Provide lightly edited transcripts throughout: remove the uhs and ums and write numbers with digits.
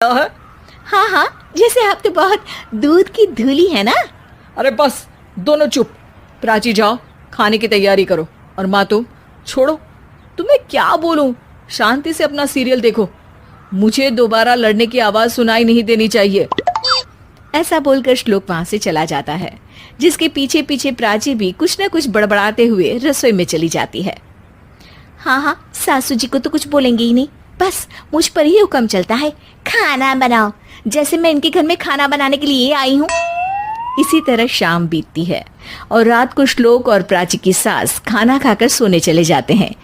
है। हाँ हाँ, जैसे आप तो बहुत दूध की धूली है ना। अरे बस, दोनों चुप। प्राची जाओ, खाने की तैयारी करो। और माँ तुम छोड़ो, तुम्हें क्या बोलूं, शांति से अपना सीरियल देखो। मुझे दोबारा लड़ने की आवाज सुनाई नहीं देनी चाहिए। ऐसा बोलकर श्लोक वहां से चला जाता है, जिसके पीछे पीछे प्राची भी कुछ न कुछ बड़बड़ाते हुए रसोई में चली जाती है। हाँ हाँ, सासू जी को तो कुछ बोलेंगे ही नहीं, बस मुझ पर ही हुक्म चलता है, खाना बनाओ, जैसे मैं इनके घर में खाना बनाने के लिए आई हूँ। इसी तरह शाम बीतती है और रात को श्लोक और प्राची की सास खाना खाकर सोने चले जाते हैं,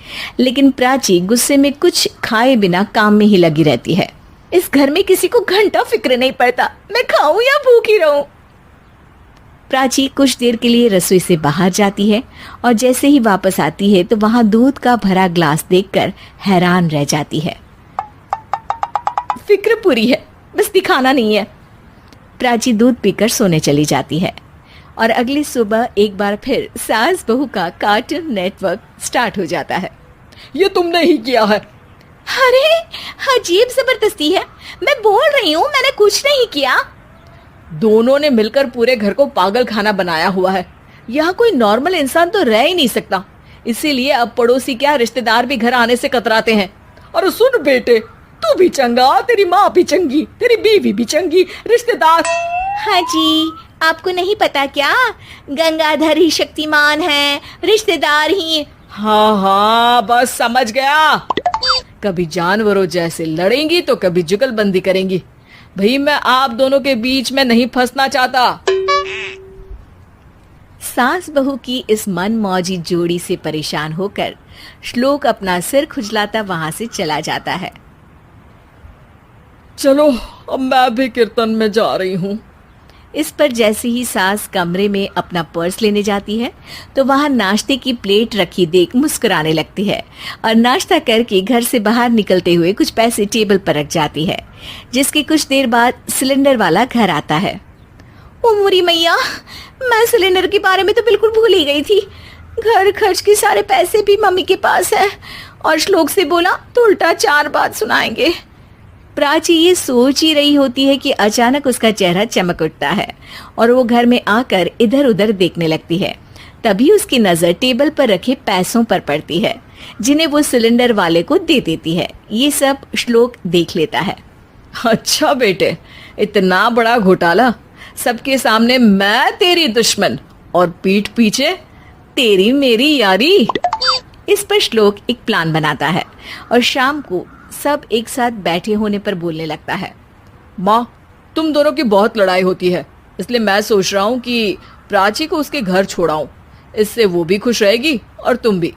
लेकिन प्राची गुस्से में कुछ खाए बिना काम में ही लगी रहती है। इस घर में किसी को घंटा फिक्र नहीं पड़ता, मैं खाऊं या भूखी रहूं। प्राची कुछ देर के लिए रसोई से बाहर जाती है और जैसे ही वापस आती है तो वहां दूध का भरा ग्लास देखकर हैरान रह जाती है। फिक्र पूरी है, बस दिखाना नहीं है। प्राची दूध पीकर सोने चली जाती है और अगली सुबह एक बार फिर सास बहू का कार्टून नेटवर्क स्टार्ट हो जाता है। ये तुमने ही किया है। अरे अजीब जबरदस्ती है, मैं बोल रही हूँ मैंने कुछ नहीं किया। दोनों ने मिलकर पूरे घर को पागल खाना बनाया हुआ है। यहाँ कोई नॉर्मल इंसान तो रह ही नहीं सकता, इसीलिए अब पड़ोसी क्या रिश्तेदार भी घर आने से कतराते हैं। और सुन बेटे, तू भी चंगा, तेरी माँ भी चंगी, तेरी बीवी भी चंगी, रिश्तेदार। हाँ जी, आपको नहीं पता क्या, गंगाधर ही शक्तिमान है, रिश्तेदार ही। हाँ हाँ, बस समझ गया। कभी जानवरों जैसे लड़ेंगी तो कभी जुगलबंदी करेंगी। भाई मैं आप दोनों के बीच में नहीं फंसना चाहता। सास बहू की इस मनमौजी जोड़ी से परेशान होकर श्लोक अपना सिर खुजलाता वहां से चला जाता है। चलो अब मैं भी कीर्तन में जा रही हूँ। इस पर जैसे ही सास कमरे में अपना पर्स लेने जाती है तो वहां नाश्ते की प्लेट रखी देख मुस्कुराने लगती है और नाश्ता करके घर से बाहर निकलते हुए कुछ पैसे टेबल पर रख जाती है, जिसके कुछ देर बाद सिलेंडर वाला घर आता है। ओ मुरी मैया, मैं सिलेंडर के बारे में तो बिल्कुल भूल ही गई थी। घर खर्च के सारे पैसे भी मम्मी के पास है और श्लोक से बोला तो उल्टा 4 बात सुनाएंगे। प्राची ये सोच ही रही होती है कि अचानक उसका चेहरा चमक उठता है और वो घर में आकर इधर उधर देखने लगती है। तभी उसकी नजर टेबल पर रखे पैसों पर पड़ती है, जिन्हें वो सिलेंडर वाले को दे देती है। ये सब श्लोक देख लेता है। अच्छा बेटे, इतना बड़ा घोटाला, सबके सामने मैं तेरी दुश्मन और पीठ पीछे तेरी मेरी यारी। इस पर श्लोक एक प्लान बनाता है और शाम को सब एक साथ बैठे होने पर बोलने लगता है। माँ, तुम दोनों की बहुत लड़ाई होती है, इसलिए मैं सोच रहा हूँ कि प्राची को उसके घर छोड़ाऊं। इससे वो भी खुश रहेगी और तुम भी।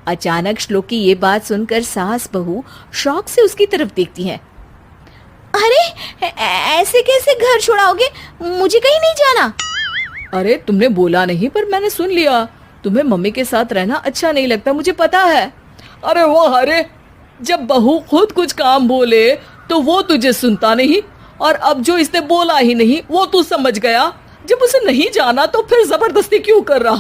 अचानक श्लोक की ये बात सुनकर सास बहू शौक से उसकी तरफ देखती हैं। अरे ऐसे कैसे घर छोड़ाओगे, मुझे कहीं नहीं जाना। अरे तुमने बोला नहीं पर मैंने सुन लिया, तुम्हें मम्मी के साथ रहना अच्छा नहीं लगता, मुझे पता है। अरे वो अरे, जब बहू खुद कुछ काम बोले तो वो तुझे सुनता नहीं, और अब जो इसने बोला ही नहीं वो तू समझ गया। जब उसे नहीं जाना तो फिर जबरदस्ती क्यों कर रहा।